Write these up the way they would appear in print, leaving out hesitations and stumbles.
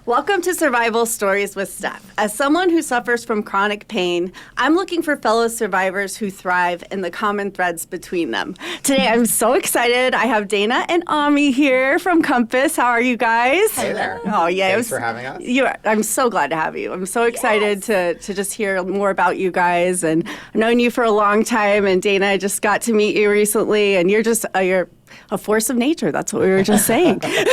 Welcome to Survival Stories with Steph. As someone who suffers from chronic pain, I'm looking for fellow survivors who thrive in the common threads between them. Today, I'm so excited. I have Dana and Ami here from Compass. How are you guys? Hey there. Oh, yeah. Thanks for having us. I'm so glad to have you. I'm so excited to just hear more about you guys. And I've known you for a long time, and Dana, I just got to meet you recently, and you're just you're a force of nature. That's what we were just saying. Thank you.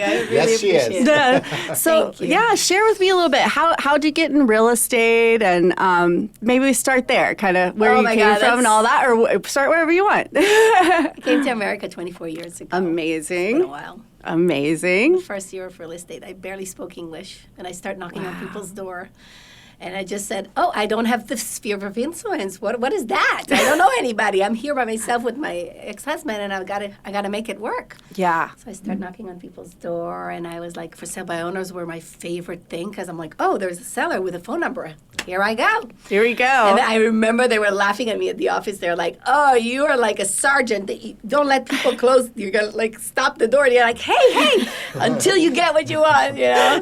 I really Yes, she is. So, yeah, share with me a little bit. How'd you get in real estate? And maybe we start there, kind of where you came from and all that, or start wherever you want. I came to America 24 years ago. Amazing. It's been a while. Amazing. First year of real estate, I barely spoke English, and I started knocking on people's door. And I just said, I don't have the sphere of influence. What is that? I don't know anybody. I'm here by myself with my ex-husband, and I gotta make it work. Yeah. So I started knocking on people's door, and I was like, for sale by owners were my favorite thing, because I'm like, there's a seller with a phone number. Here I go. Here we go. And I remember they were laughing at me at the office. They're like, you are like a sergeant. Don't let people close. You're going to, stop the door. And you're like, hey, until you get what you want,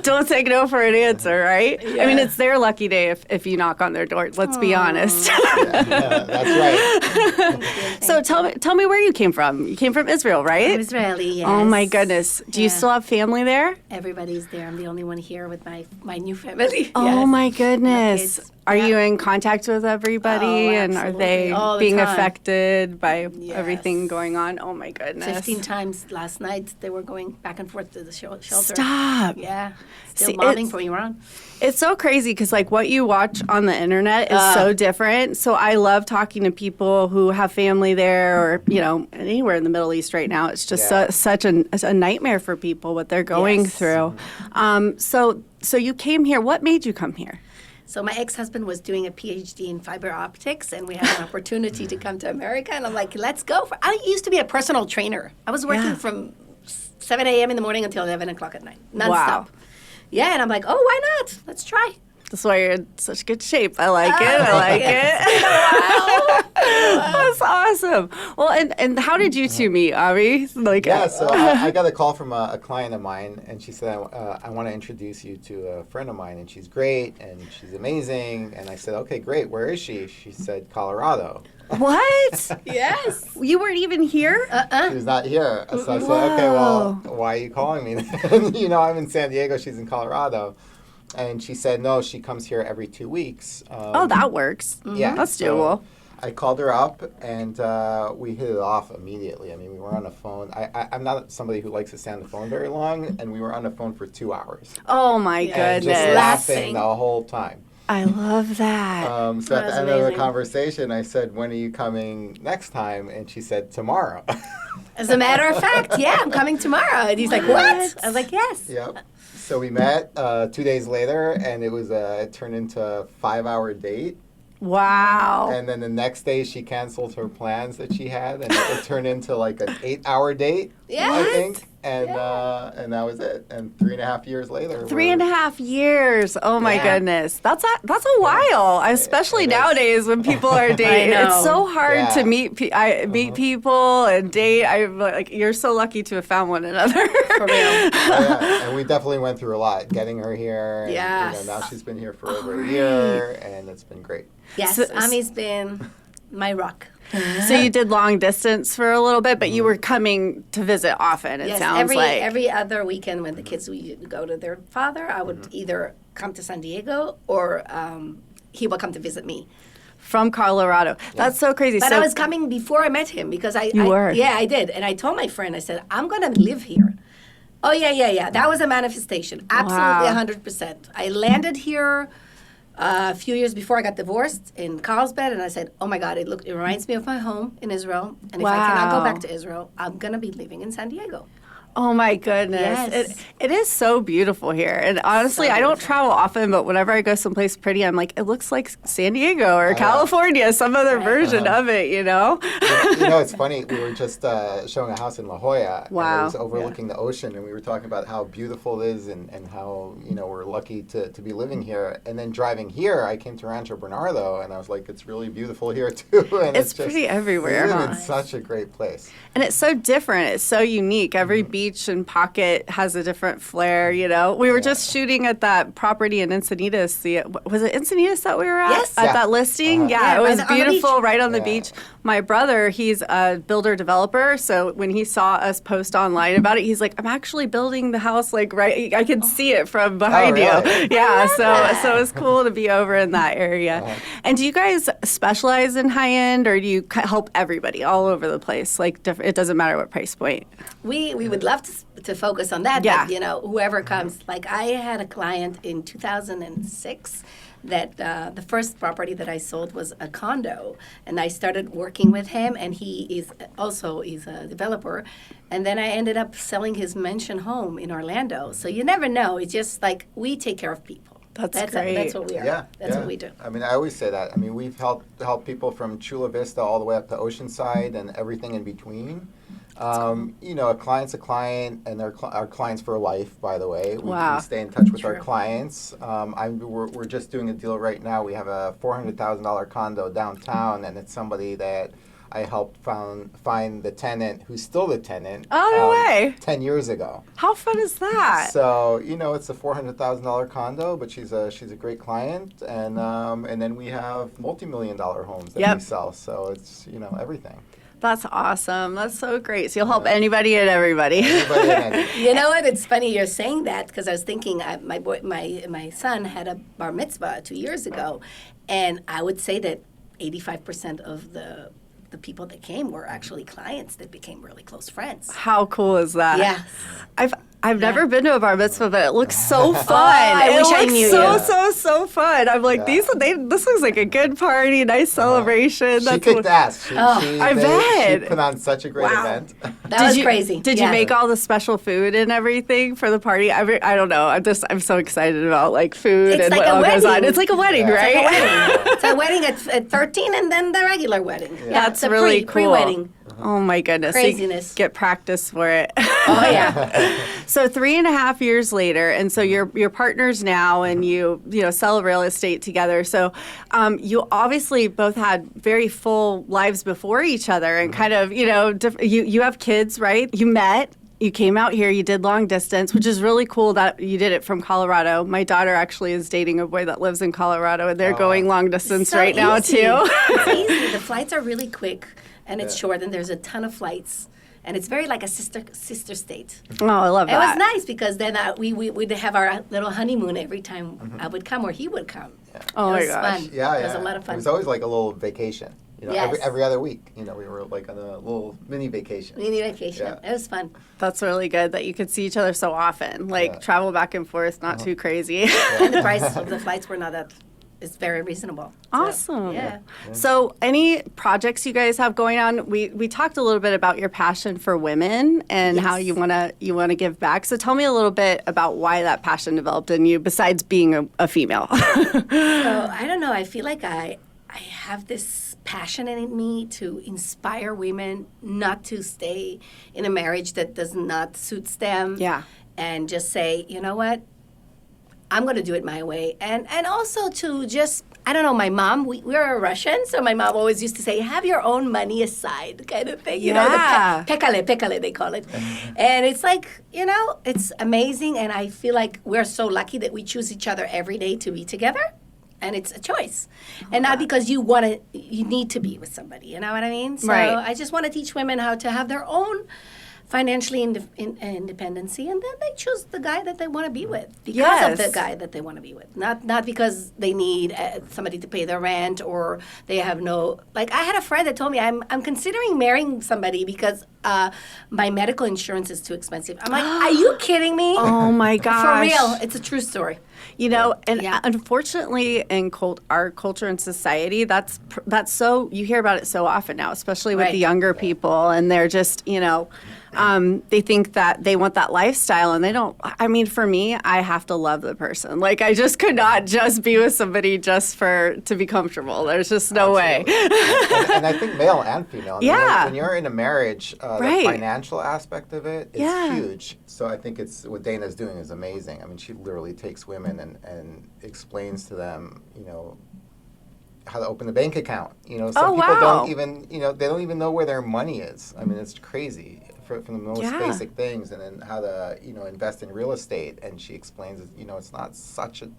Don't take no for an answer, right? Yeah. I mean, it's their lucky day if you knock on their door. Let's be honest. Yeah, that's right. So tell me where you came from. You came from Israel, right? I'm Israeli, yes. Oh, my goodness. Do you still have family there? Everybody's there. I'm the only one here with my new family. Oh, yes. my goodness. Kids. Are you in contact with everybody? And are they All the being time. affected by Yes. everything going on? Oh, my goodness. 15 times last night, they were going back and forth to the shelter. Stop. Yeah. Still See, mobbing from Iran. It's so crazy because, what you watch on the internet is so different. So I love talking to people who have family there or, anywhere in the Middle East right now. It's just such a nightmare for people, what they're going through. So you came here. What made you come here? So my ex-husband was doing a PhD in fiber optics, and we had an opportunity to come to America. And I'm like, let's go. I used to be a personal trainer. I was working from 7 a.m. in the morning until 11 o'clock at night, nonstop. Wow. Yeah, and I'm like, why not? Let's try. That's why you're in such good shape. I like it. That's awesome. Well, and how did you two meet, Avi? So I got a call from a client of mine, and she said, I want to introduce you to a friend of mine, and she's great, and she's amazing. And I said, okay, great. Where is she? She said, Colorado. What? Yes. You weren't even here? She was not here. So I said, okay, well, why are you calling me then? I'm in San Diego. She's in Colorado. And she said, no, she comes here every 2 weeks. That works. Yeah. That's doable. I called her up, and we hit it off immediately. I mean, we were on the phone. I'm not somebody who likes to stay on the phone very long, and we were on the phone for 2 hours. Oh, my And goodness. just laughing the whole time. I love that. So at the end of the conversation, I said, when are you coming next time? And she said, tomorrow. As a matter of fact, I'm coming tomorrow. And he's like, what? I was like, yes. Yep. So we met 2 days later, and it turned into a 5-hour date. Wow. And then the next day, she canceled her plans that she had, and it turned into like an 8-hour date, I think. And that was it. And 3.5 years later. 3.5 years. Oh my goodness. That's a while, especially nowadays when people are dating. It's so hard to meet people and date. You're so lucky to have found one another. For real. And we definitely went through a lot getting her here. And, Yes. now she's been here for over a year, and it's been great. Yes, Ami's been my rock. So you did long distance for a little bit, but you were coming to visit often, it sounds like. Every other weekend when the kids would go to their father, I would either come to San Diego or he would come to visit me. From Colorado. That's so crazy. But I was coming before I met him because I were. Yeah, I did. And I told my friend, I said, I'm going to live here. Oh, yeah. That was a manifestation. Absolutely 100%. I landed here a few years before I got divorced in Carlsbad, and I said, oh my God, it reminds me of my home in Israel. And if I cannot go back to Israel, I'm going to be living in San Diego. Oh my goodness. Yes. It is so beautiful here. And honestly, I don't travel often, but whenever I go someplace pretty, I'm like, it looks like San Diego or California, some other version of it, It's funny. We were just showing a house in La Jolla. Wow. And it was overlooking the ocean, and we were talking about how beautiful it is and how, we're lucky to be living here. And then driving here, I came to Rancho Bernardo, and I was like, it's really beautiful here, too. And it's pretty everywhere. It's such a great place. And it's so different. It's so unique. Every beach beach and Pocket has a different flair, you know. We were just shooting at that property in Encinitas. Was it Encinitas that we were at? Yes. At that listing? Yeah, It was on the beautiful, beach. right on the beach. My brother, he's a builder developer, so when he saw us post online about it, he's like, I'm actually building the house, like, right, I can see it from behind really? you. Yeah, so it was cool to be over in that area. And do you guys specialize in high end, or do you help everybody all over the place? Like, it doesn't matter what price point. We would love to focus on that, Yeah. but, you know, whoever comes. Like, I had a client in 2006 that the first property that I sold was a condo, and I started working with him, and he's a developer, and then I ended up selling his mansion home in Orlando. So you never know. It's just like we take care of people. That's great. That's what we are. Yeah, That's what we do. I mean, I always say that. I mean, we've helped people from Chula Vista all the way up to Oceanside and everything in between. You know, a client's a client, and they're our clients for life, by the way. We stay in touch with our clients. We're just doing a deal right now. We have a $400,000 condo downtown, and it's somebody that I helped find the tenant who's still the tenant. Oh, no way. 10 years ago. How fun is that? So, you know, it's a $400,000 condo, but she's a great client, and then we have multi-million-dollar homes that we sell. So it's, you know, everything. That's awesome. That's so great. So you'll help anybody and everybody. You know what? It's funny you're saying that, because I was thinking my son had a bar mitzvah 2 years ago, and I would say that 85% of the people that came were actually clients that became really close friends. How cool is that? Yes. I've never been to a bar mitzvah, but it looks so fun. I wish I knew you. So fun. I'm like, this looks like a good party, nice celebration. She kicked ass. I bet. She put on such a great event. That was crazy. Did you make all the special food and everything for the party? I don't know. I'm so excited about like food It's and like what a all goes on. wedding. It's like a wedding, right? It's a wedding at 13, and then the regular wedding. Yeah, That's it's a really cool. pre-wedding. Oh my goodness. Craziness. So get practice for it. Oh, yeah. So 3.5 years later, and so you're partners now, and you sell real estate together. So you obviously both had very full lives before each other, and kind of, you have kids, right? You met. You came out here, you did long distance, which is really cool that you did it from Colorado. My daughter actually is dating a boy that lives in Colorado, and they're going long distance So right now, easy. too. It's easy. The flights are really quick, and it's short, and there's a ton of flights. And it's very like a sister state. Oh, I love It that. was nice because then we'd have our little honeymoon every time I would come or he would come. Yeah. Oh, It my was gosh. fun. Yeah, It was a lot of It fun. was always like a little vacation. You know, Yes. every other week. You know, we were like on a little mini vacation. Mini vacation. Yeah. It was fun. That's really good that you could see each other so often. Like travel back and forth, not too crazy. And the price of the flights were not that. It's very reasonable. So, Awesome. yeah. So, any projects you guys have going on? We talked a little bit about your passion for women and how you wanna give back. So, tell me a little bit about why that passion developed in you, besides being a female. So I don't know. I feel like I have this passion in me to inspire women not to stay in a marriage that does not suits them. Yeah. And just say, you know what? I'm going to do it my way. And also to just, I don't know, my mom, we're Russian, so my mom always used to say, have your own money aside kind of thing. You know, Yeah. the pekale, they call it. And it's like, it's amazing. And I feel like we're so lucky that we choose each other every day to be together. And it's a choice. And not because you need to be with somebody. You know what I mean? So Right. I just want to teach women how to have their own financially independency, and then they choose the guy that they want to be with because of the guy that they want to be with, not because they need somebody to pay their rent or they have no. Like I had a friend that told me I'm considering marrying somebody because my medical insurance is too expensive. I'm like, are you kidding me? Oh my gosh. For real, it's a true story. Unfortunately, in our culture and society, that's so, you hear about it so often now, especially with the younger people, and they're just, they think that they want that lifestyle, and they don't. I mean, for me, I have to love the person. Like, I just could not just be with somebody just to be comfortable. There's just no way. and I think male and female. Yeah. When you're in a marriage, the financial aspect of it is huge. So I think what Dana's doing is amazing. I mean, she literally takes women and explains to them, how to open a bank account. Some people don't even, they don't even know where their money is. I mean, it's crazy. from the most basic things, and then how to invest in real estate. And she explains, it's not such a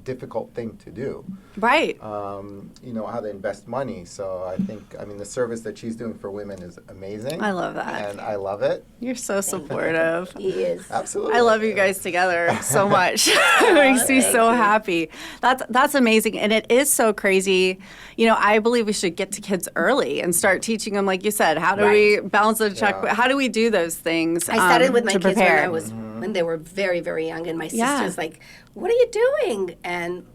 difficult thing to do. Right. How to invest money. So I think, the service that she's doing for women is amazing. I love that. And I love it. You're so supportive. He is. Absolutely. I love you guys together so much. It makes me so happy. That's amazing. And it is so crazy. I believe we should get to kids early and start teaching them, like you said, how do we balance the checkbook? How do we do those things? I started with my kids prepare. when they were very, very young, and my sister's like, "What are you doing?" And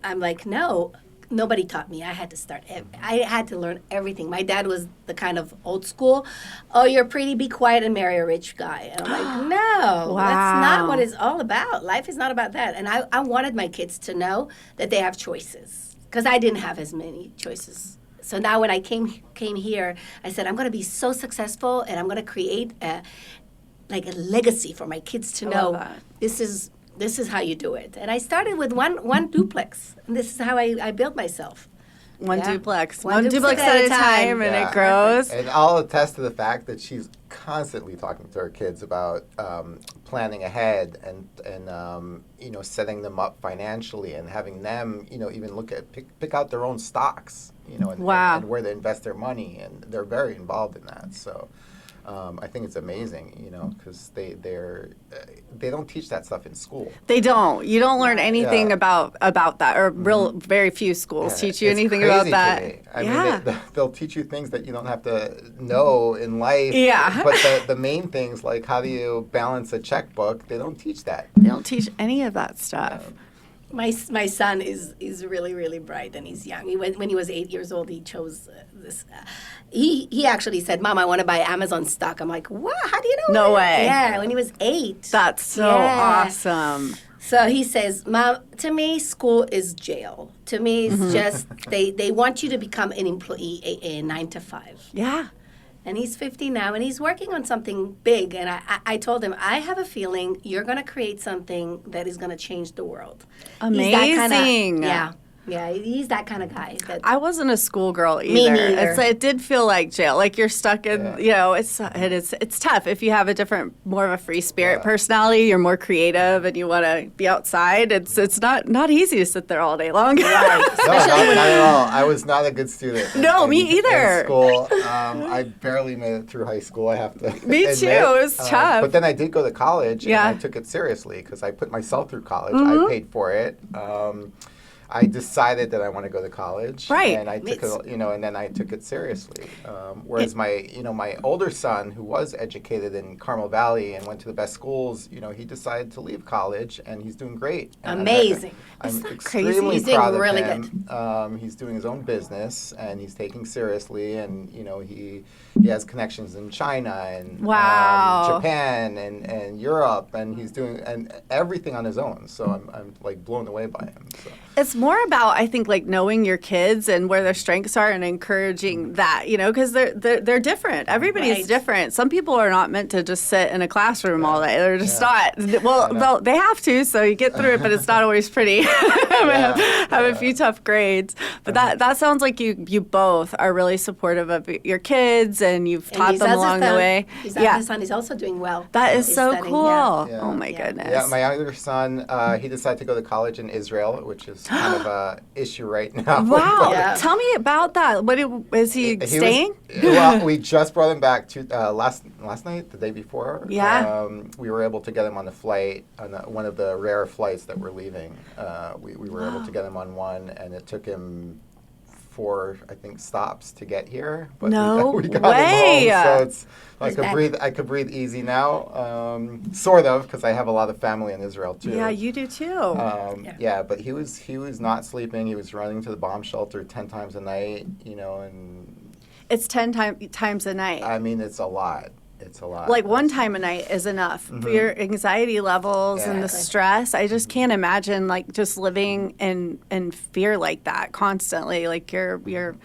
I'm like, "No, nobody taught me. I had to start. I had to learn everything." My dad was the kind of old school, "Oh, you're pretty, be quiet and marry a rich guy." And I'm like, "No, that's not what it's all about. Life is not about that." And I wanted my kids to know that they have choices, because I didn't have as many choices. So now when I came here, I said, I'm going to be so successful, and I'm going to create a legacy for my kids to know this is how you do it. And I started with one duplex, and this is how I built myself. One duplex at a time, and it grows. And I'll attest to the fact that she's constantly talking to her kids about planning ahead and setting them up financially, and having them even pick out their own stocks, and where they invest their money, and they're very involved in that. So I think it's amazing, because they don't teach that stuff in school. They don't. You don't learn anything about that, or very few schools teach you anything about that. To me. They'll teach you things that you don't have to know in life. Yeah. But the main things, like how do you balance a checkbook, they don't teach that. They don't teach any of that stuff. My son is really, really bright, and he's young. When he was 8 years old, he chose this. He actually said, "Mom, I want to buy Amazon stock." I'm like, "What? How do you know?" No way. Yeah, when he was 8. That's so awesome. So he says, "Mom, to me, school is jail. To me, it's just they want you to become an employee, a 9 to 5." Yeah. And he's 50 now, and he's working on something big. And I told him, I have a feeling you're going to create something that is going to change the world. Amazing. Yeah, he's that kind of guy. I wasn't a schoolgirl either. Me neither. It did feel like jail. Like you're stuck in, it's tough. If you have more of a free spirit personality, you're more creative and you want to be outside. It's not easy to sit there all day long. Right. No, not at all. I was not a good student. Me either. In school, I barely made it through high school, I have to Me admit. too. It was tough. But then I did go to college, and I took it seriously because I put myself through college. I paid for it. I decided that I want to go to college, right? And I took it, and then I took it seriously. Whereas my older son, who was educated in Carmel Valley and went to the best schools, he decided to leave college, and he's doing great. Amazing. I'm extremely proud of him. He's doing his own business, and he's taking seriously, and he has connections in China and Japan and Europe, and he's doing everything on his own. So I'm like blown away by him. So. It's more about, I think, like knowing your kids and where their strengths are and encouraging that, because they're different. Everybody's different. Some people are not meant to just sit in a classroom all day. They're just not. Well, they have to, so you get through it, but it's not always pretty. Have a few tough grades. But that sounds like you both are really supportive of your kids, and you've taught them along the way. His son is also doing well. That is so studying, cool. Yeah. Oh, my goodness. Yeah, my younger son, he decided to go to college in Israel, which is kind of a issue right now. Wow. Tell me about that. Is he staying? Well, we just brought him back to last night, the day before. Yeah. We were able to get him on the flight, on one of the rare flights that were leaving. We were able to get him on one, and it took him 4, I think, stops to get here. But we got way. him home, so it's I could breathe easy now, sort of, because I have a lot of family in Israel too. Yeah, you do too. But he was not sleeping. He was running to the bomb shelter 10 times a night, and it's 10 times a night. I mean, it's a lot. It's a lot. Like one time a night is enough for your anxiety levels and the stress. I just can't imagine like just living in fear like that constantly. Like you're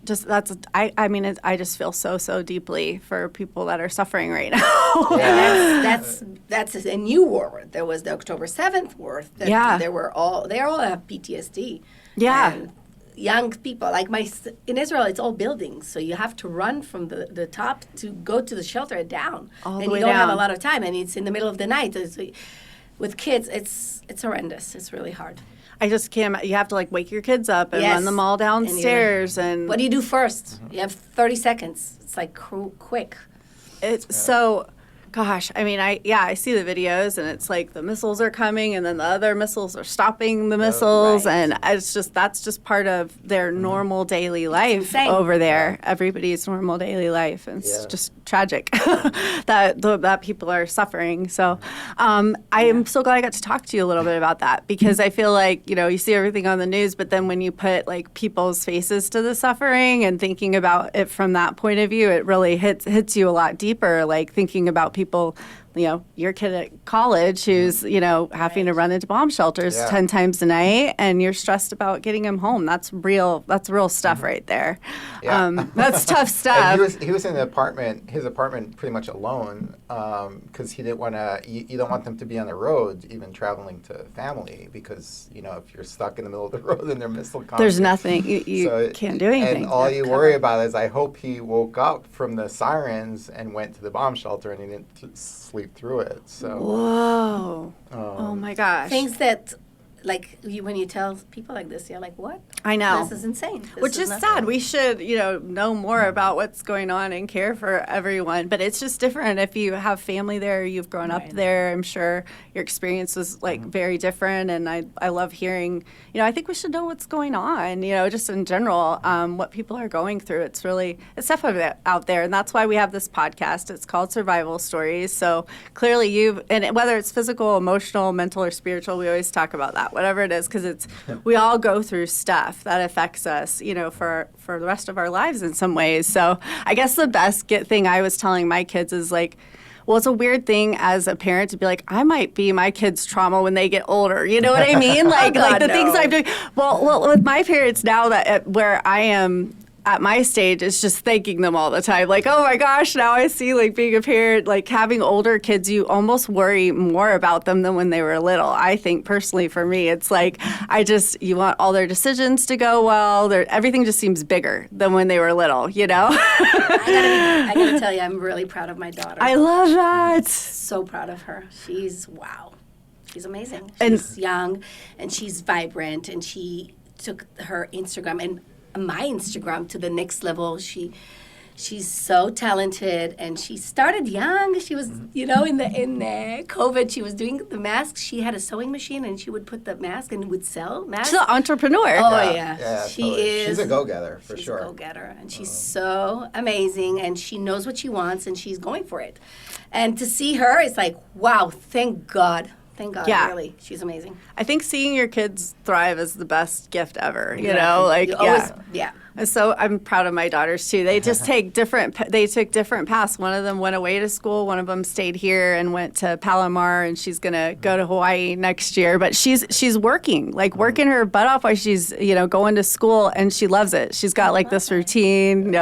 just I just feel so deeply for people that are suffering right now. Yeah. that's a new war. There was the October 7th war. They all have PTSD. Yeah. And, young people. Like in Israel, it's all buildings, so you have to run from the top to go to the shelter down, all and the way you don't have down. a lot of time, and it's in the middle of the night. With kids, it's horrendous. It's really hard. I just can't. You have to like wake your kids up and Yes. run them all downstairs, and What do you do first? You have 30 seconds. It's like quick. it's so. Gosh, I mean, I see the videos, and it's like the missiles are coming, and then the other missiles are stopping the missiles, Right. and that's just part of their normal daily life insane. over there. Everybody's normal daily life, and it's Yeah. just tragic that people are suffering. So, I am so glad I got to talk to you a little bit about that, because I feel like you see everything on the news, but then when you put like people's faces to the suffering and thinking about it from that point of view, it really hits you a lot deeper. Like thinking about people, your kid at college who's, having to run into bomb shelters Yeah. 10 times a night, and you're stressed about getting him home. That's real stuff right there. Yeah. That's tough And stuff. he was in his apartment pretty much alone, because he didn't want to. You don't want them to be on the road, even traveling to family, because if you're stuck in the middle of the road and they're missile comes. There's nothing, you can't do anything. And all you worry about is, I hope he woke up from the sirens and went to the bomb shelter, and he didn't sleep through it. So. Whoa. Oh my gosh. Things that, like, when you tell people like this, you're like, what? I know. This is insane. This Which is nothing. sad. We should, know more about what's going on and care for everyone. But it's just different if you have family there, you've grown up Right. there. I'm sure your experience was like very different. And I love hearing, I think we should know what's going on, just in general, what people are going through. It's tough out there. And that's why we have this podcast. It's called Survival Stories. So clearly and whether it's physical, emotional, mental, or spiritual, we always talk about that, whatever it is, because we all go through stuff that affects us, for the rest of our lives in some ways. So I guess the best thing I was telling my kids is like, well, it's a weird thing as a parent to be like, I might be my kids' trauma when they get older. You know what I mean? Like, God, like the things no. I'm doing. Well, with my parents now where I am at my stage, it's just thanking them all the time. Like, oh my gosh, now I see, like, being a parent, like having older kids, you almost worry more about them than when they were little. I think personally for me, it's like, you want all their decisions to go well. Everything just seems bigger than when they were little, I gotta tell you, I'm really proud of my daughter. I love that. So proud of her. Wow. She's amazing. And- She's young, and she's vibrant, and she took her Instagram and my Instagram to the next level. She's so talented, and she started young. She was, in the COVID, she was doing the masks. She had a sewing machine, and she would put the mask and would sell masks. She's an entrepreneur. Oh yeah, she totally. is. She's a go-getter for She's sure. a go-getter, and she's so amazing, and she knows what she wants, and she's going for it. And to see her, it's like, wow, thank God. Thank God, Yeah. really. She's amazing. I think seeing your kids thrive is the best gift ever, You always, yeah. And so I'm proud of my daughters too. They just took different paths. One of them went away to school. One of them stayed here and went to Palomar, and she's going to go to Hawaii next year. But she's working her butt off while she's, going to school, and she loves it. She's got like this routine,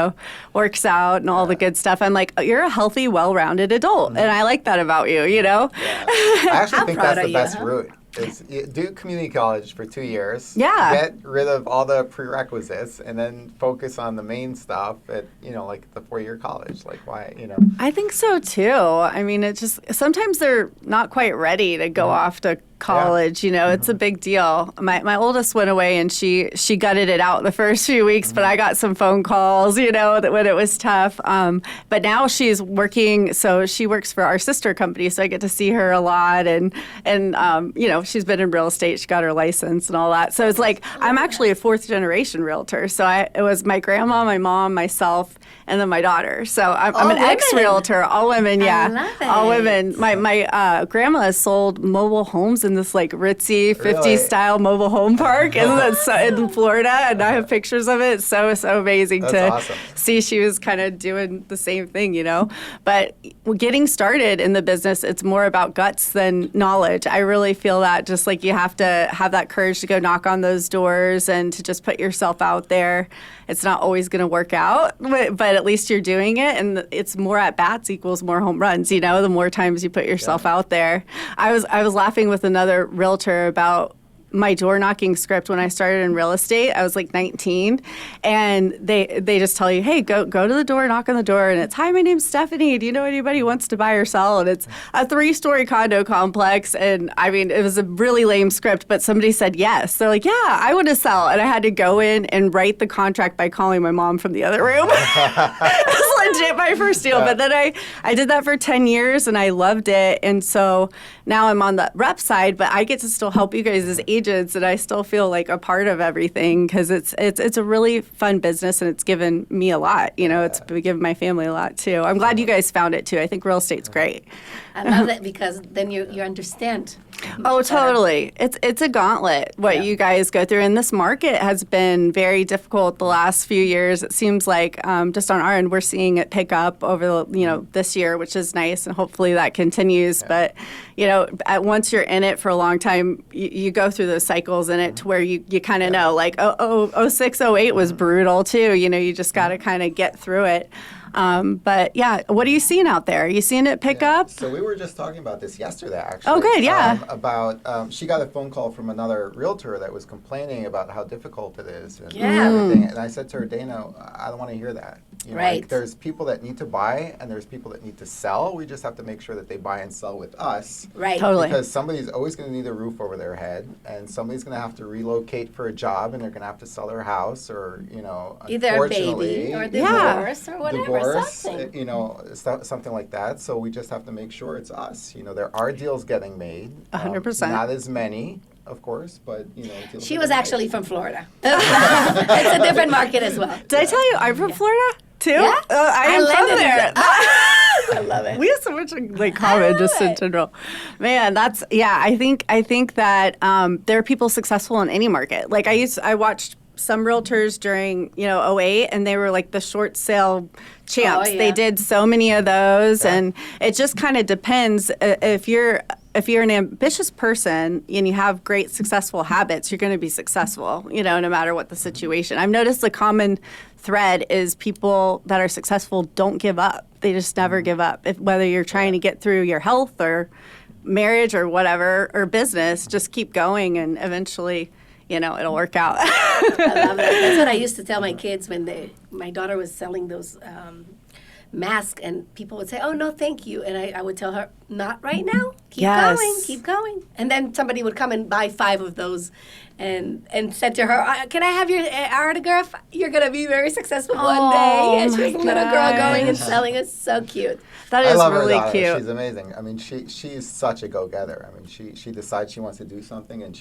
works out and all the good stuff. I'm like, you're a healthy, well-rounded adult. And I like that about you, Yeah. I actually think proud that's of the you, best huh? route. Is do community college for 2 years. Yeah. Get rid of all the prerequisites and then focus on the main stuff at, like the 4-year college. Like, why, I think so too. I mean, it just sometimes they're not quite ready to go off to college. It's a big deal. My oldest went away, and she gutted it out the first few weeks, but I got some phone calls, that when it was tough. But now she's working, so she works for our sister company, so I get to see her a lot, and she's been in real estate. She got her license and all that. So it's like I'm actually a 4th generation realtor. So it was my grandma, my mom, myself, and then my daughter. So I'm All an women. ex-realtor, all women, yeah. love All it. women. My grandma has sold mobile homes in this like ritzy 50s Really? style mobile home park in Florida, and I have pictures of it. It's so amazing That's to awesome. see she was kind of doing the same thing, But getting started in the business, it's more about guts than knowledge. I really feel that just like you have to have that courage to go knock on those doors and to just put yourself out there. It's not always going to work out, but at least you're doing it, and it's more at bats equals more home runs. The more times you put yourself out there. I was laughing with another realtor about my door knocking script when I started in real estate. I was like 19, and they just tell you, hey, go to the door, knock on the door, and it's, hi, my name's Stephanie. Do you know anybody who wants to buy or sell? And it's a 3-story condo complex. And I mean, it was a really lame script, but somebody said yes. They're like, yeah, I want to sell. And I had to go in and write the contract by calling my mom from the other room. It was legit my first deal. But then I did that for 10 years and I loved it. And so now I'm on the rep side, but I get to still help you guys as agents, and I still feel like a part of everything because it's a really fun business and it's given me a lot. You know, it's given my family a lot too. I'm glad you guys found it too. I think real estate's great. I love that because then you understand. Oh, totally. It's a gauntlet what you guys go through, and this market has been very difficult the last few years. It seems like just on our end, we're seeing it pick up over this year, which is nice, and hopefully that continues. Yeah. But once you're in it for a long time, you go through those cycles in it to where you kind of know, like 06, 08 was brutal too. You just got to kind of get through it. But yeah, what are you seeing out there? Are you seeing it pick up? So we were just talking about this yesterday, actually. Oh, good, yeah. About she got a phone call from another realtor that was complaining about how difficult it is and everything. And I said to her, Dana, I don't want to hear that. Right. Like, there's people that need to buy and there's people that need to sell. We just have to make sure that they buy and sell with us. Right. Totally. Because somebody's always going to need a roof over their head, and somebody's going to have to relocate for a job, and they're going to have to sell their house, or either a baby or divorce or whatever, something. Something like that. So we just have to make sure it's us. There are deals getting made. 100%. Not as many, of course, but She was actually from Florida. It's a different market as well. Did I tell you I'm from Florida too? Yeah. I am from there. I love it. We have so much in common, just in general. Man, I think that there are people successful in any market. Like I watched some realtors during 08, and they were like the short sale champs. They did so many of those, and it just kind of depends. If you're an ambitious person and you have great successful habits, you're going to be successful, no matter what the situation. I've noticed the common thread is people that are successful don't give up. They just never give up. Whether you're trying to get through your health or marriage or whatever, or business, just keep going, and eventually it'll work out. I love it. That's what I used to tell my kids when my daughter was selling those masks, and people would say, oh, no, thank you. And I would tell her, not right now. Keep going. And then somebody would come and buy 5 of those and said to her, can I have your autograph? You're going to be very successful one day. And she was a little girl going and selling. It's so cute. That is really cute. She's amazing. I mean, she's such a go-getter. I mean, she decides she wants to do something, and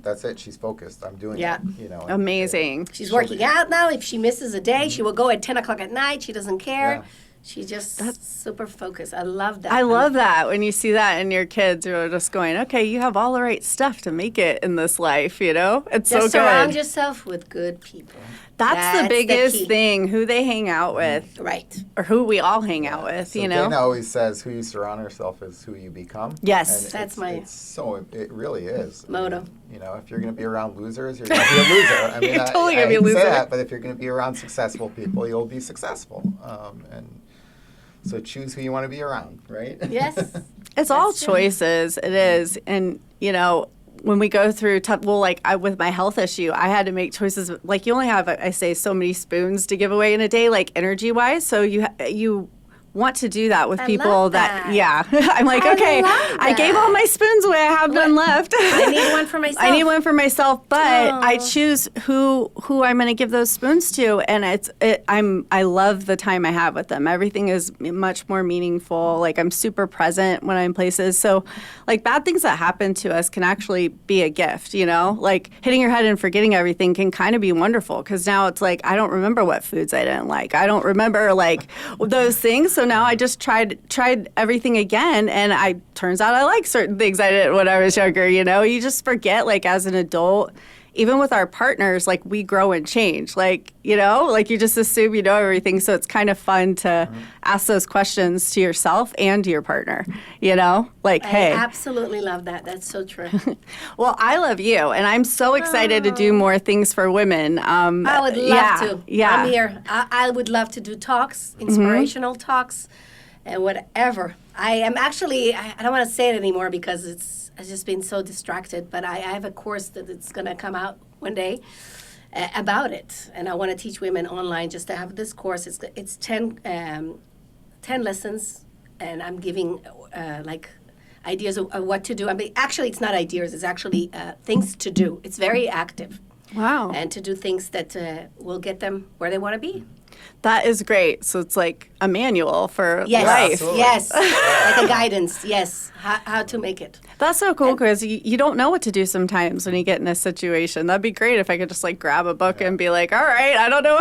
that's it. She's focused. I'm doing it. Amazing. She's working out now. If she misses a day, she will go at 10 o'clock at night. She doesn't care. Yeah. She's just super focused. I love that. I love that. When you see that in your kids, you're just going, okay, you have all the right stuff to make it in this life, It's just so good. Surround yourself with good people. That's the biggest thing, who they hang out with. Right. Or who we all hang out with, Dana always says, who you surround yourself is who you become. Yes. And it really is. Motto. If you're going to be around losers, you're going to be a loser. I mean, you're totally going to be a loser. Say that, but if you're going to be around successful people, you'll be successful. So choose who you want to be around, right? Yes. It's all choices. It is. And, when we go through with my health issue, I had to make choices. Like, you only have, I say, so many spoons to give away in a day, like energy-wise. So you want to do that with people that I'm like, okay, I gave all my spoons away. I have none left. I need one for myself. But I choose who I'm going to give those spoons to, and I love the time I have with them. Everything is much more meaningful. Like, I'm super present when I'm places. So, like, bad things that happen to us can actually be a gift, Like, hitting your head and forgetting everything can kind of be wonderful, because now it's like, I don't remember what foods I didn't like. I don't remember, like, those things. So now I just tried everything again, and turns out I like certain things I didn't when I was younger. You just forget, like, as an adult. Even with our partners, like, we grow and change. Like, like, you just assume you know everything. So it's kind of fun to ask those questions to yourself and to your partner, Like, hey. I absolutely love that. That's so true. Well, I love you, and I'm so excited to do more things for women. I would love to. Yeah. I'm here. I would love to do talks, inspirational talks, and whatever. I am actually, I don't want to say it anymore because I've just been so distracted. But I have a course that it's going to come out one day about it. And I want to teach women online just to have this course. It's 10 lessons, and I'm giving like ideas of what to do. I mean, actually, it's not ideas. It's actually things to do. It's very active. Wow. And to do things that will get them where they want to be. That is great. So it's like a manual for Yes. life. Absolutely. Yes. Like a guidance. Yes. How to make it. That's so cool because you don't know what to do sometimes when you get in a situation. That'd be great if I could just like grab a book and be like, all right, I don't know.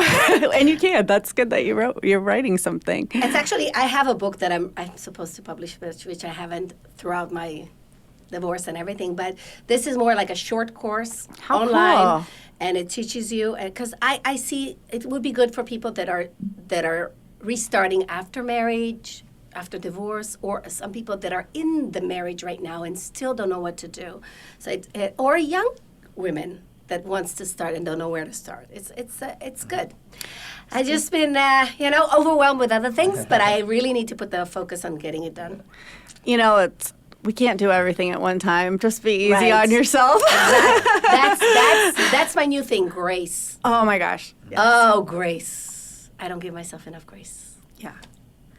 And you can. That's good that you're writing something. It's actually, I have a book that I'm supposed to publish, which I haven't throughout my divorce and everything. But this is more like a short course online. Cool. And it teaches you, because I see it would be good for people that are restarting after marriage, after divorce, or some people that are in the marriage right now and still don't know what to do. So or young women that wants to start and don't know where to start. It's good. I've just been overwhelmed with other things, but I really need to put the focus on getting it done. You know, we can't do everything at one time. Just be easy Right. on yourself. That's my new thing, grace. Oh my gosh. Yes. Oh, grace. I don't give myself enough grace. Yeah.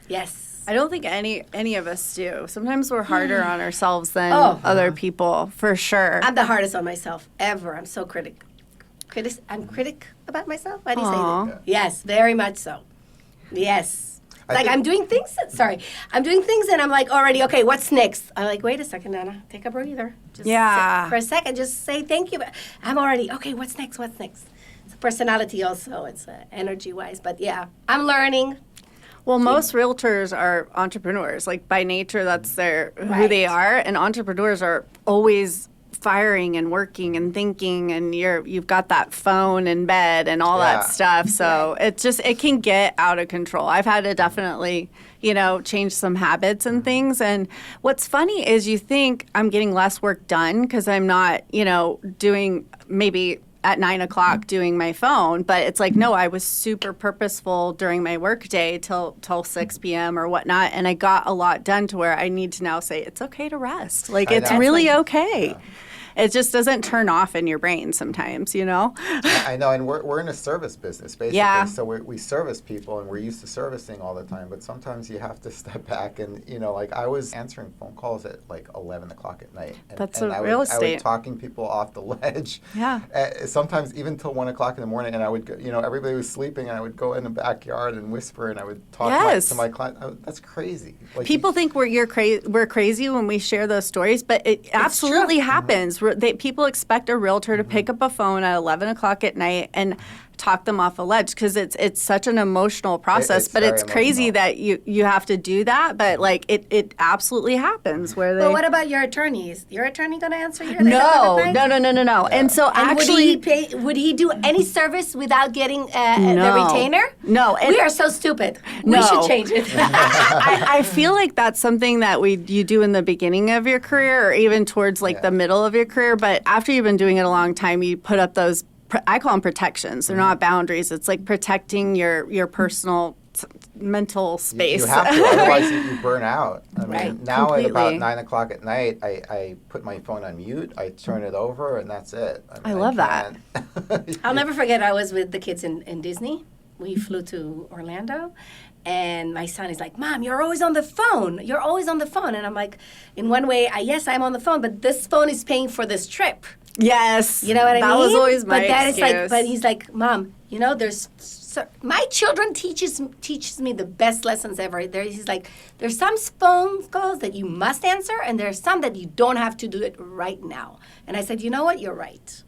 Yes. I don't think any of us do. Sometimes we're harder on ourselves than Oh. other people, for sure. I'm the hardest on myself ever. I'm so I'm critic about myself. How do you say Aw. that? Yes, very much so. Yes. I Like think- I'm doing things. I'm doing things, and I'm like already okay. What's next? I'm like, wait a second, Anna. Take a breather. Just Yeah. sit for a second. Just say thank you. I'm already okay. What's next? What's next? It's a personality also. It's energy wise, but yeah, I'm learning. Well, most realtors are entrepreneurs. Like by nature, that's who Right. they are. And entrepreneurs are always firing and working and thinking, and you've got that phone in bed and all Yeah. that stuff. So it can get out of control. I've had to definitely, change some habits and things. And what's funny is you think I'm getting less work done because I'm not, doing maybe at 9 o'clock doing my phone, but it's like, no, I was super purposeful during my work day till 6 p.m. or whatnot. And I got a lot done to where I need to now say it's okay to rest. Like, I it's know. really okay. It just doesn't turn off in your brain sometimes, I know, and we're in a service business, basically. Yeah. So we service people, and we're used to servicing all the time. But sometimes you have to step back, and like I was answering phone calls at like 11 o'clock at night. And, That's and a I real would, I estate. would talking people off the ledge. Yeah. Sometimes even till 1 o'clock in the morning, and I would go, everybody was sleeping, and I would go in the backyard and whisper, and I would talk Yes. to my client. That's crazy. Like, People think we're crazy when we share those stories, but it absolutely happens. People expect a realtor to pick up a phone at 11 o'clock at night and talk them off a ledge because it's such an emotional process. It's But very it's crazy emotional. that you have to do that. But like it absolutely happens where they. But what about your attorney? Is your attorney going to answer you? No. And And so actually, would he do any service without getting the No. retainer? No, and- we are so stupid. No. We should change it. I feel like that's something that you do in the beginning of your career or even towards like the middle of your career. But after you've been doing it a long time, you put up those, I call them protections. They're not boundaries. It's like protecting your personal mental space. You have to, otherwise you burn out. I mean, Right. now at about Completely. 9 o'clock at night, I put my phone on mute, I turn it over, and that's it. I love that. that. I'll never forget, I was with the kids in Disney. We flew to Orlando. And my son is like, Mom, you're always on the phone. You're always on the phone. And I'm like, in one way, yes, I'm on the phone, but this phone is paying for this trip. Yes. You know what I mean? That was always my but that is excuse. but he's like, Mom, my children teaches me the best lessons ever. He's like, there's some phone calls that you must answer, and there's some that you don't have to do it right now. And I said, you know what? You're right.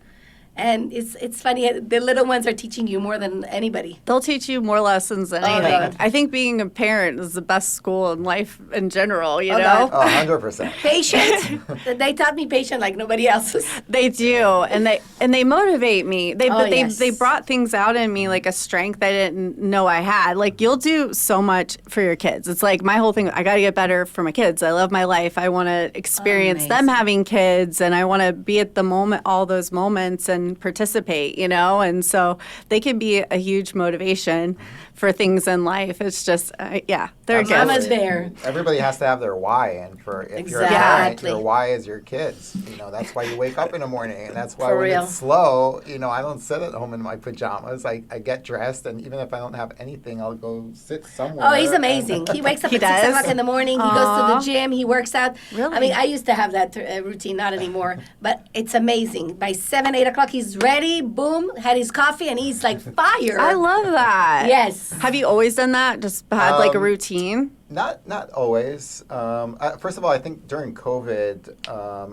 And it's funny, the little ones are teaching you more than anybody. They'll teach you more lessons than Oh, anything. God. I think being a parent is the best school in life in general, you Oh, know? God. 100%. Patient. They taught me patient like nobody else's. They do, and they motivate me. Yes. They brought things out in me like a strength I didn't know I had. Like you'll do so much for your kids. It's like my whole thing. I got to get better for my kids. I love my life. I want to experience them Amazing. having kids, and I want to be at the moment, all those moments. And and participate, and so they can be a huge motivation for things in life. It's just, they're good. Mama's bear. Everybody has to have their why, and if you're a parent, your why is your kids. That's why you wake up in the morning, and that's why when it's slow, I don't sit at home in my pajamas. I get dressed, and even if I don't have anything, I'll go sit somewhere. Oh, he's amazing. He wakes up at 6 o'clock in the morning. He goes to the gym. He works out. Really? I mean, I used to have that routine, not anymore, but it's amazing. By 7, 8 o'clock, he's ready. Boom, had his coffee, and he's like fire. I love that. Yes. Have you always done that? Just had like a routine? Not always. First of all, I think during COVID,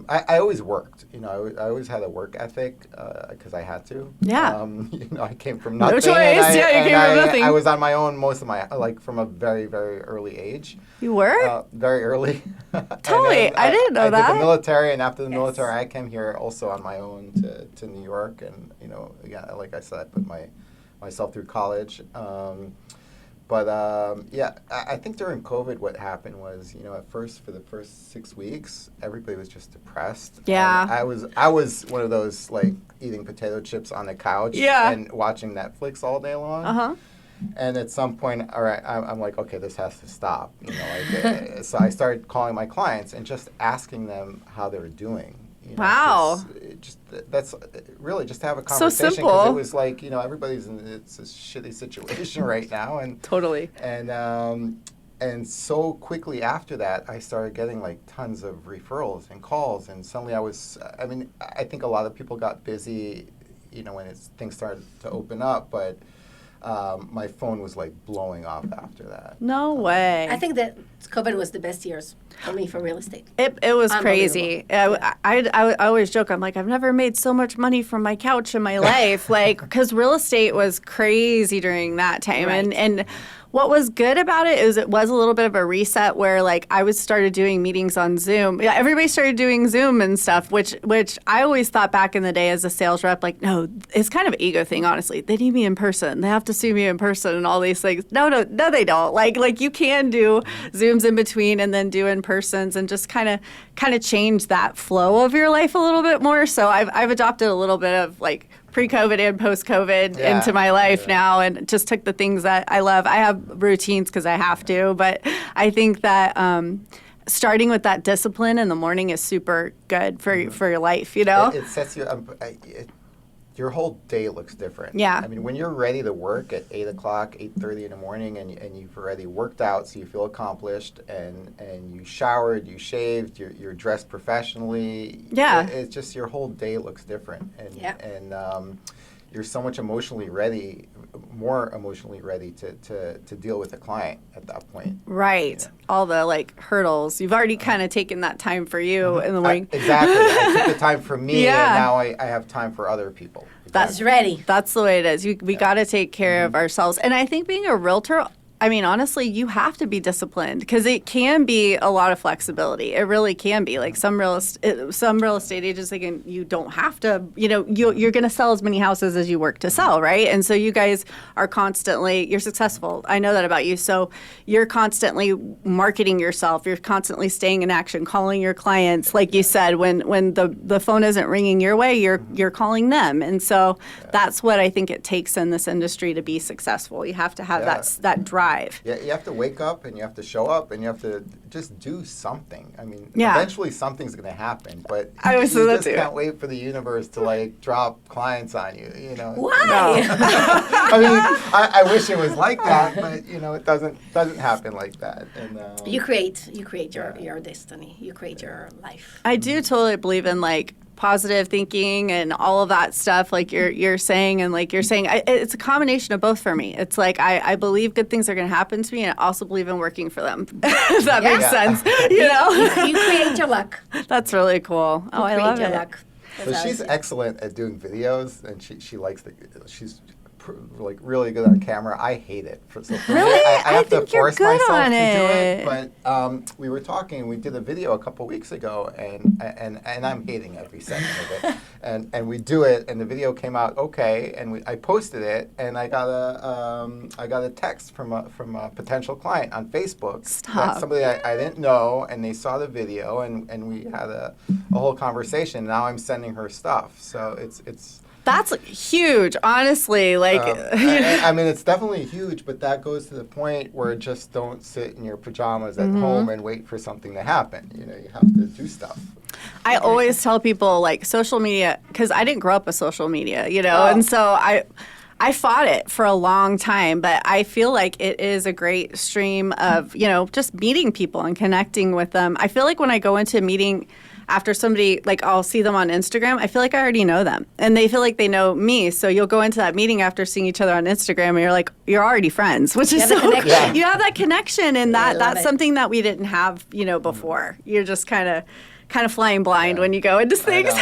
I always worked. I always had a work ethic because I had to. Yeah. I came from nothing. No choice. You came from nothing. I was on my own most of my from a very, very early age. You were? Very early. Totally. I didn't know that. I did the military, and after the military, I came here also on my own to New York, and again, like I said, I put myself through college. But I think during COVID, what happened was, at first for the first 6 weeks, everybody was just depressed. Yeah. And I was one of those like eating potato chips on the couch and watching Netflix all day long. Uh-huh. And at some point, all right, I'm like, okay, this has to stop. So I started calling my clients and just asking them how they were doing. Wow. That's really just to have a conversation. So simple. Because it was like, everybody's in it's a shitty situation right now. And totally. And so quickly after that, I started getting like tons of referrals and calls. And suddenly I think a lot of people got busy, when things started to open up. But my phone was like blowing off after that. No way. I think that COVID was the best years for me for real estate. It was crazy. I always joke, I'm like, I've never made so much money from my couch in my life. Because real estate was crazy during that time. Right. And what was good about it is it was a little bit of a reset where like I started doing meetings on Zoom. Yeah, everybody started doing Zoom and stuff, which I always thought back in the day as a sales rep, like, no, it's kind of an ego thing, honestly. They need me in person. They have to see me in person and all these things. No, they don't. Like you can do Zooms in between and then do in persons and just kind of change that flow of your life a little bit more. So I've adopted a little bit of like pre-COVID and post-COVID into my life now, and just took the things that I love. I have routines because I have to, but I think that starting with that discipline in the morning is super good for your life, It sets you up. Your whole day looks different. Yeah. I mean, when you're ready to work at 8 o'clock, 8:30 in the morning, and you've already worked out, so you feel accomplished, and you showered, you shaved, you're dressed professionally. Yeah. It's just your whole day looks different. And you're so much more emotionally ready to deal with a client at that point. Right. All the like hurdles. You've already kind of taken that time for you in the morning. Exactly. I took the time for me, and now I have time for other people. That's ready. That's the way it is. We got to take care of ourselves. And I think being a realtor, I mean, honestly, you have to be disciplined because it can be a lot of flexibility. It really can be. Like some real estate agents, you don't have to, you're going to sell as many houses as you work to sell, right? And so you guys are you're successful. I know that about you. So you're constantly marketing yourself. You're constantly staying in action, calling your clients. Like you said, when the phone isn't ringing your way, you're calling them. And so that's what I think it takes in this industry to be successful. You have to have that drive. Yeah, you have to wake up and you have to show up and you have to just do something. I mean, Yeah. eventually something's going to happen, but I you always say that just too. can't wait for the universe to like drop clients on you. Why? I mean, I wish it was like that, but it doesn't happen like that. And You create your destiny. You create your life. I do totally believe in like positive thinking and all of that stuff like you're saying, and like you're saying, it's a combination of both for me. It's like I believe good things are going to happen to me, and I also believe in working for them. If that makes sense, You create your luck. That's really cool. Oh, I love your it. luck. so she's excellent at doing videos, and she likes she's like really good on camera. I hate it. So for Really? me, I have to think you're force good myself on to do it. it. But we were talking. We did a video a couple weeks ago, and I'm hating every second of it. And we do it, and the video came out okay, and I posted it, and I got a text from a potential client on Facebook. Stop. Somebody I didn't know, and they saw the video, and we had a whole conversation. Now I'm sending her stuff, so it's That's huge, honestly. Like, I mean, it's definitely huge, but that goes to the point where just don't sit in your pajamas at home and wait for something to happen. You know, you have to do stuff. I always tell people, like, social media, because I didn't grow up with social media, you know, and so I fought it for a long time, but I feel like it is a great stream of, you know, just meeting people and connecting with them. I feel like when I go into a meeting after somebody, like, I'll see them on Instagram, I feel like I already know them and they feel like they know me. So you'll go into that meeting after seeing each other on Instagram and you're like, you're already friends, which is so cool. You have that connection, and that's something that we didn't have, you know, before. You're just kind of flying blind when you go into things.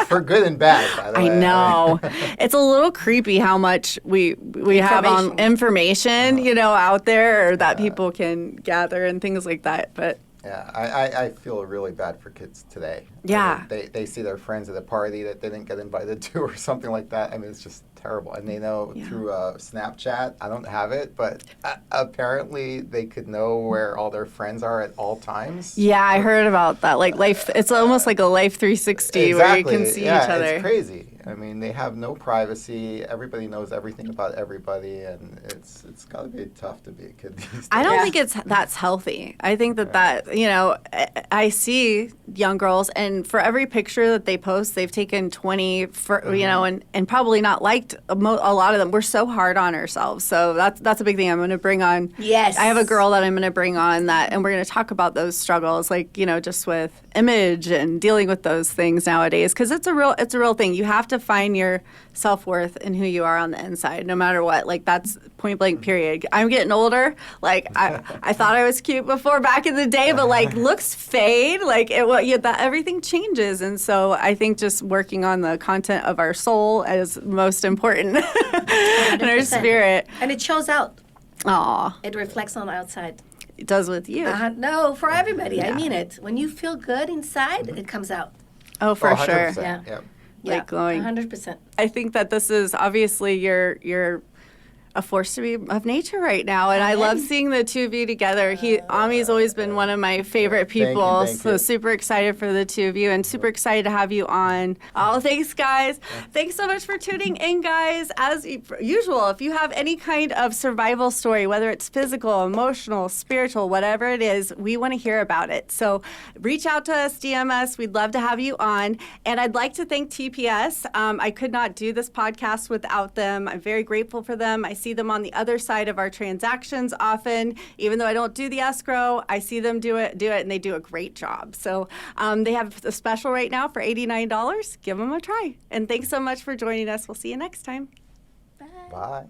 For good and bad, by the way. I know. It's a little creepy how much we have on information, you know, out there, or that people can gather and things like that. But yeah, I feel really bad for kids today. Yeah. They see their friends at a party that they didn't get invited to or something like that. I mean, it's just terrible. And they know through Snapchat, I don't have it, but apparently they could know where all their friends are at all times. Yeah, I heard about that. Like Life, it's almost like a Life 360 exactly. where you can see each other. It's crazy. I mean, they have no privacy. Everybody knows everything about everybody, and it's got to be tough to be a kid these days. I don't think that's healthy. I think that, you know, I see young girls, and for every picture that they post, they've taken 20, you know, and probably not liked a lot of them. We're so hard on ourselves. So that's a big thing I'm going to bring on. Yes. I have a girl that I'm going to bring on and we're going to talk about those struggles, like, you know, just with image and dealing with those things nowadays, because it's a real thing. You have to find your self-worth in who you are on the inside, no matter what. Like, that's point blank period. I'm getting older. Like, I thought I was cute before back in the day, but like looks fade. Like everything changes, and so I think just working on the content of our soul is most important, and our spirit. And it shows out. Aw, It reflects on the outside. it does with you. No, for everybody. I mean it. When you feel good inside, it comes out. Oh, for 100%, sure. Yeah. Yep. Like glowing. 100%. I think that this is obviously you're a force to be of nature right now, and I love seeing the two of you together. Ami's always been one of my favorite people, Thank so you. super excited for the two of you, and super excited to have you on. Oh, thanks, guys. Thanks so much for tuning in, guys. As usual, if you have any kind of survival story, whether it's physical, emotional, spiritual, whatever it is, we want to hear about it. So reach out to us, DM us. We'd love to have you on. And I'd like to thank TPS. I could not do this podcast without them. I'm very grateful for them. I see them on the other side of our transactions often. Even though I don't do the escrow, I see them do it, and they do a great job. So they have a special right now for $89. Give them a try. And thanks so much for joining us. We'll see you next time. Bye.